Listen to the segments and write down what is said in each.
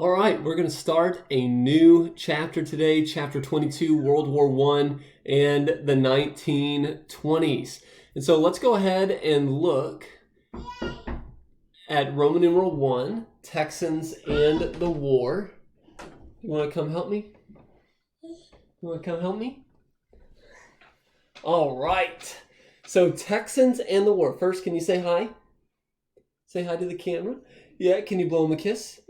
All right, we're going to start a new chapter today, chapter 22, World War I and the 1920s. And so let's go ahead and look at Roman numeral 1, Texans and the War. You want to come help me? All right. So Texans and the War. First, can you say hi? Say hi to the camera. Yeah, can you blow him a kiss?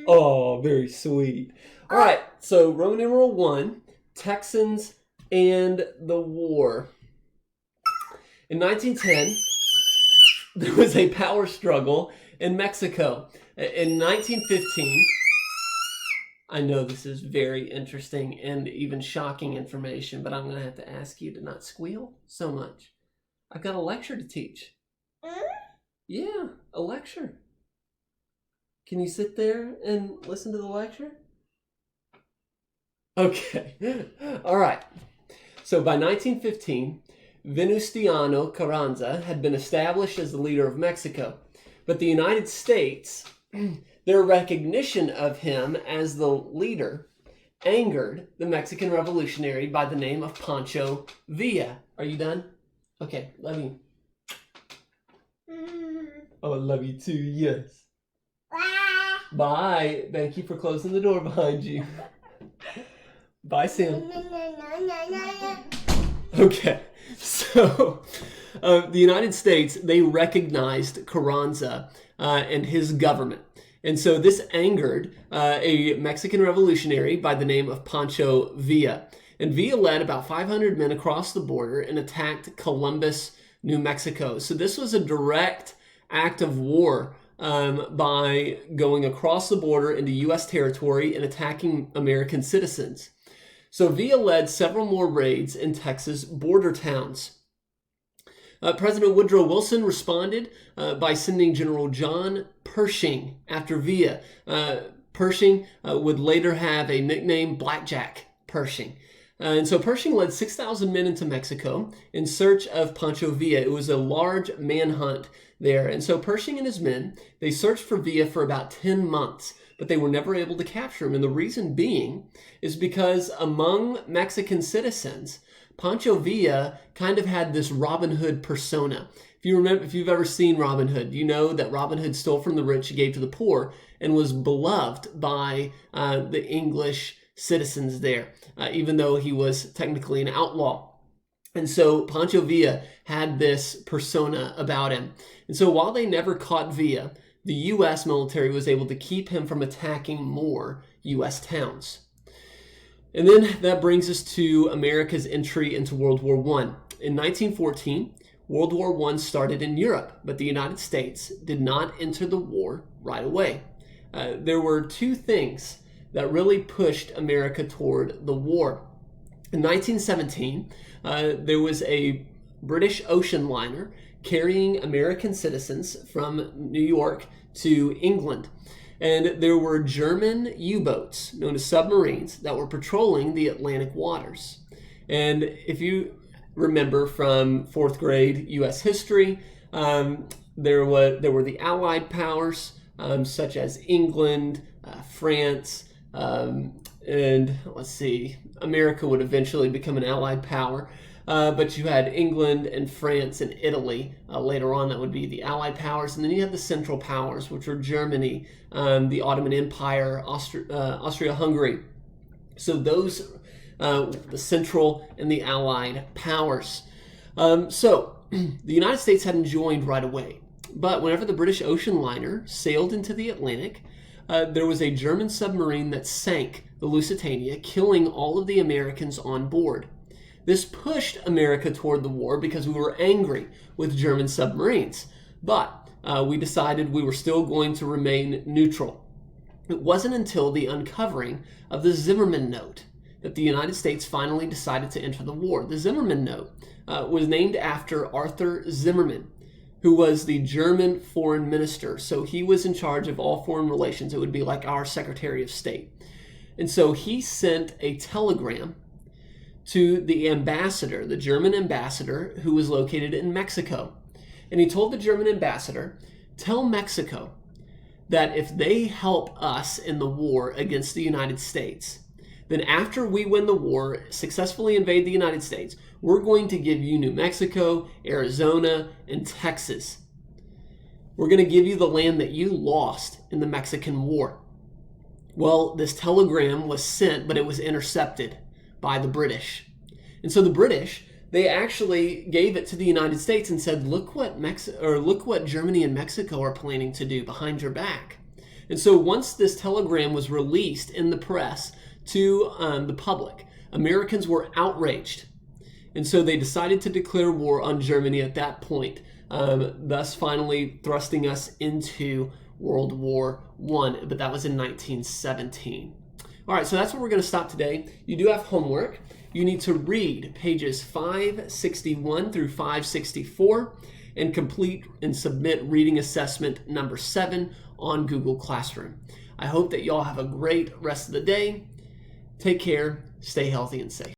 Oh, very sweet. All right, so Roman numeral 1, Texans and the War. In 1910, there was a power struggle in Mexico. In 1915, I know this is very interesting and even shocking information, but I'm going to have to ask you to not squeal so much. I've got a lecture to teach. Yeah, a lecture. Can you sit there and listen to the lecture? Okay. All right. So by 1915, Venustiano Carranza had been established as the leader of Mexico. But the United States, their recognition of him as the leader, angered the Mexican revolutionary by the name of Pancho Villa. Are you done? Okay, love you. Oh, I love you too, yes. Bye. Thank you for closing the door behind you. Bye, Sam. Okay, so the United States, they recognized Carranza and his government. And so this angered a Mexican revolutionary by the name of Pancho Villa. And Villa led about 500 men across the border and attacked Columbus, New Mexico. So this was a direct act of war by going across the border into U.S. territory and attacking American citizens. So Villa led several more raids in Texas border towns. President Woodrow Wilson responded by sending General John Pershing after Villa. Pershing would later have a nickname, Blackjack Pershing. And so Pershing led 6,000 men into Mexico in search of Pancho Villa. It was a large manhunt there. And so Pershing and his men, they searched for Villa for about 10 months, but they were never able to capture him. And the reason being is because among Mexican citizens, Pancho Villa kind of had this Robin Hood persona. If you've ever seen Robin Hood, you know that Robin Hood stole from the rich, gave to the poor, and was beloved by the English citizens there, even though he was technically an outlaw. And so Pancho Villa had this persona about him. And so while they never caught Villa, the U.S. military was able to keep him from attacking more U.S. towns. And then that brings us to America's entry into World War I. In 1914, World War I started in Europe, but the United States did not enter the war right away. There were two things that really pushed America toward the war. In 1917, there was a British ocean liner carrying American citizens from New York to England. And there were German U-boats, known as submarines, that were patrolling the Atlantic waters. And if you remember from fourth grade U.S. history, there were the Allied powers, such as England, France, and let's see, America would eventually become an Allied power. But you had England and France and Italy. Later on, that would be the Allied powers. And then you had the Central powers, which were Germany, the Ottoman Empire, Austria-Hungary. So those, the Central and the Allied powers. So the United States hadn't joined right away. But whenever the British ocean liner sailed into the Atlantic, there was a German submarine that sank the Lusitania, killing all of the Americans on board. This pushed America toward the war because we were angry with German submarines. But we decided we were still going to remain neutral. It wasn't until the uncovering of the Zimmermann Note that the United States finally decided to enter the war. The Zimmermann Note was named after Arthur Zimmermann, who was the German foreign minister. So he was in charge of all foreign relations. It would be like our Secretary of State. And so he sent a telegram to the ambassador, the German ambassador, who was located in Mexico. And he told the German ambassador, tell Mexico that if they help us in the war against the United States, then after we win the war, successfully invade the United States, we're going to give you New Mexico, Arizona, and Texas. We're going to give you the land that you lost in the Mexican War. Well, this telegram was sent, but it was intercepted by the British. And so the British, they actually gave it to the United States and said, look what Germany and Mexico are planning to do behind your back. And so once this telegram was released in the press to the public, Americans were outraged. And so they decided to declare war on Germany at that point, thus finally thrusting us into World War I. But that was in 1917. All right, so that's where we're going to stop today. You do have homework. You need to read pages 561 through 564 and complete and submit reading assessment number 7 on Google Classroom. I hope that y'all have a great rest of the day. Take care, stay healthy and safe.